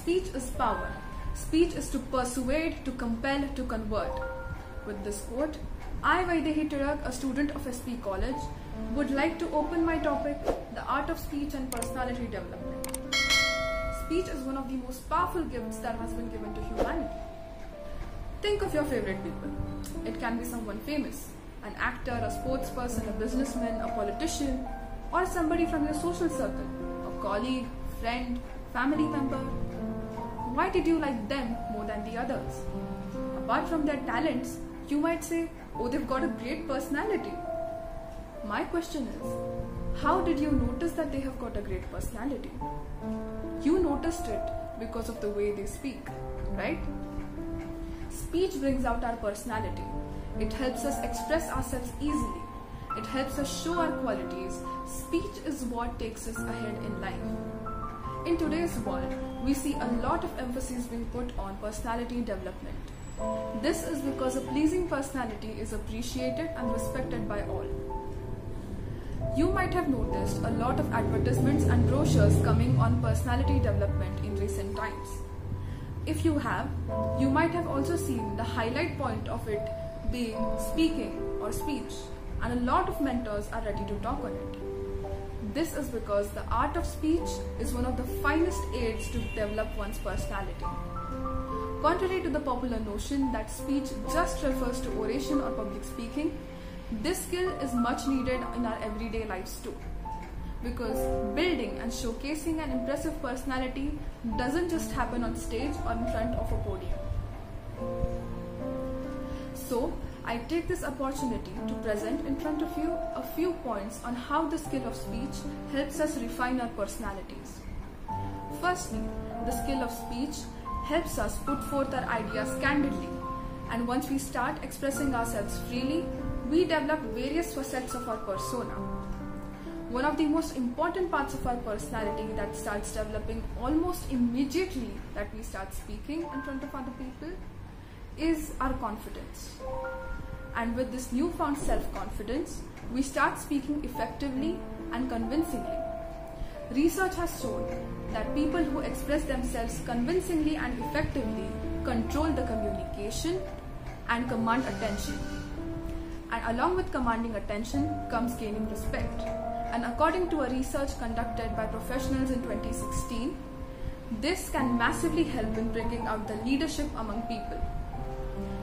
Speech is power. Speech is to persuade, to compel, to convert. With this quote, I, Vaidehi Tirak, a student of SP College, would like to open my topic, the art of speech and personality development. Speech is one of the most powerful gifts that has been given to humanity. Think of your favorite people. It can be someone famous, an actor, a sports person, a businessman, a politician, or somebody from your social circle, a colleague, friend, family member. Why did you like them more than the others? Apart from their talents, you might say, oh, they've got a great personality. My question is, how did you notice that they have got a great personality? You noticed it because of the way they speak, right? Speech brings out our personality. It helps us express ourselves easily. It helps us show our qualities. Speech is what takes us ahead in life. In today's world, we see a lot of emphasis being put on personality development. This is because a pleasing personality is appreciated and respected by all. You might have noticed a lot of advertisements and brochures coming on personality development in recent times. If you have, you might have also seen the highlight point of it being speaking or speech, and a lot of mentors are ready to talk on it. This is because the art of speech is one of the finest aids to develop one's personality. Contrary to the popular notion that speech just refers to oration or public speaking, this skill is much needed in our everyday lives too. Because building and showcasing an impressive personality doesn't just happen on stage or in front of a podium. So, I take this opportunity to present in front of you a few points on how the skill of speech helps us refine our personalities. Firstly, the skill of speech helps us put forth our ideas candidly, and once we start expressing ourselves freely, we develop various facets of our persona. One of the most important parts of our personality that starts developing almost immediately that we start speaking in front of other people is our confidence. And with this newfound self-confidence, we start speaking effectively and convincingly. Research has shown that people who express themselves convincingly and effectively control the communication and command attention. And along with commanding attention comes gaining respect. And according to a research conducted by professionals in 2016, this can massively help in bringing out the leadership among people.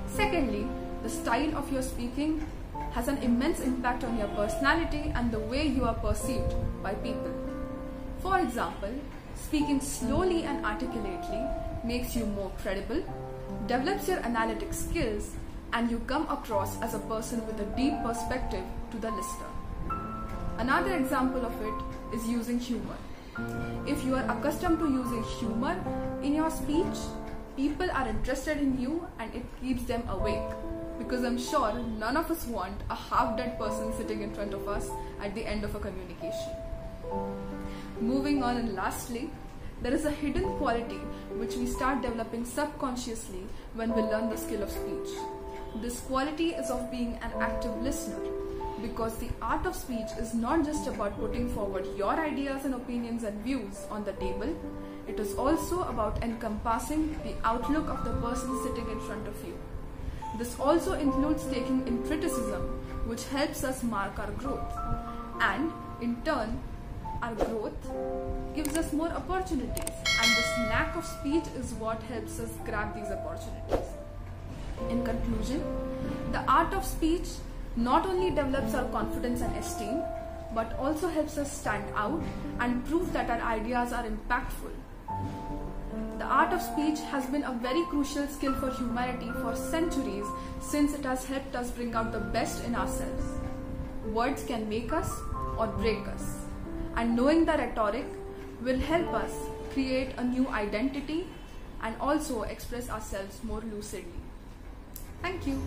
Secondly, the style of your speaking has an immense impact on your personality and the way you are perceived by people. For example, speaking slowly and articulately makes you more credible, develops your analytic skills, and you come across as a person with a deep perspective to the listener. Another example of it is using humor. If you are accustomed to using humor in your speech, people are interested in you and it keeps them awake. Because I'm sure none of us want a half-dead person sitting in front of us at the end of a communication. Moving on, and lastly, there is a hidden quality which we start developing subconsciously when we learn the skill of speech. This quality is of being an active listener, because the art of speech is not just about putting forward your ideas and opinions and views on the table, it is also about encompassing the outlook of the person sitting in front of you. This also includes taking in criticism, which helps us mark our growth. And in turn, our growth gives us more opportunities, and this knack of speech is what helps us grab these opportunities. In conclusion, the art of speech not only develops our confidence and esteem, but also helps us stand out and prove that our ideas are impactful. The art of speech has been a very crucial skill for humanity for centuries, since it has helped us bring out the best in ourselves. Words can make us or break us, and knowing the rhetoric will help us create a new identity and also express ourselves more lucidly. Thank you.